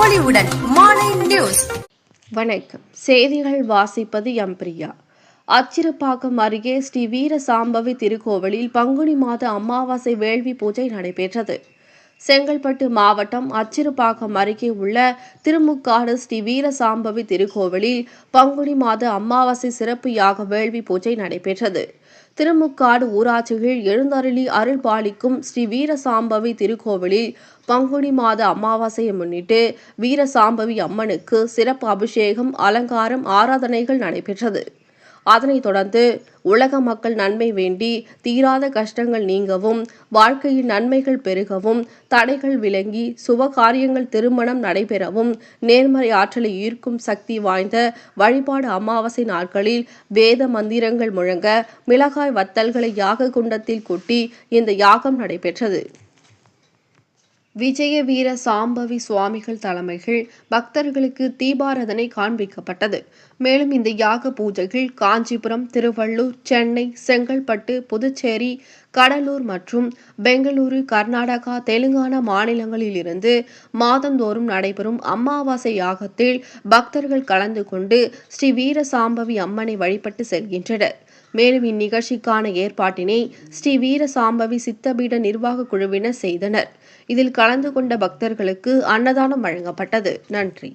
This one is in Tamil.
பொலிவுடன் மார்னிங் நியூஸ். வணக்கம். செய்திகள் வாசிப்பது எம்பிரியா. அச்சிறுபாக்கம் அருகே ஸ்ரீ வீரசாம்பவி திருக்கோவிலில் பங்குனி மாத அமாவாசை வேள்வி பூஜை நடைபெற்றது. செங்கல்பட்டு மாவட்டம் அச்சிறுபாக்கம் அருகே உள்ள திருமுக்காடு ஸ்ரீ வீரசாம்பவி திருக்கோவிலில் பங்குனி மாத அமாவாசை சிறப்பு யாக வேள்வி பூஜை நடைபெற்றது. திருமுக்காடு ஊராட்சியில் எழுந்தருளி அருள் பாலிக்கும் ஸ்ரீ வீரசாம்பவி திருக்கோவிலில் பங்குனி மாத அமாவாசையை முன்னிட்டு வீரசாம்பவி அம்மனுக்கு சிறப்பு அபிஷேகம், அலங்காரம், ஆராதனைகள் நடைபெற்றது. அதனைத் தொடர்ந்து உலக மக்கள் நன்மை வேண்டி தீராத கஷ்டங்கள் நீங்கவும், வாழ்க்கையில் நன்மைகள் பெருகவும், தடைகள் விலகி சுபகாரியங்கள் திருமணம் நடைபெறவும், நேர்மறை ஆற்றலை ஈர்க்கும் சக்தி வாய்ந்த வழிபாடு அமாவாசை நாட்களில் வேத மந்திரங்கள் முழங்க மிளகாய் வத்தல்களை யாக குண்டத்தில் கொட்டி இந்த யாகம் நடைபெற்றது. விஜய வீர சாம்பவி சுவாமிகள் தலைமையில் பக்தர்களுக்கு தீபாராதனை காண்பிக்கப்பட்டது. மேலும் இந்த யாக பூஜைகள் காஞ்சிபுரம், திருவள்ளூர், சென்னை, செங்கல்பட்டு, புதுச்சேரி, கடலூர் மற்றும் பெங்களூரு, கர்நாடகா, தெலுங்கானா மாநிலங்களில் இருந்து மாதந்தோறும் நடைபெறும் அமாவாசை யாகத்தில் பக்தர்கள் கலந்து கொண்டு ஸ்ரீ வீரசாம்பவி அம்மனை வழிபட்டு செல்கின்றனர். மேலும் இந்நிகழ்ச்சிக்கான ஏற்பாட்டினை ஸ்ரீ வீரசாம்பவி சித்தபீட நிர்வாக குழுவினர் செய்தனர். இதில் கலந்து கொண்ட பக்தர்களுக்கு அன்னதானம் வழங்கப்பட்டது. நன்றி.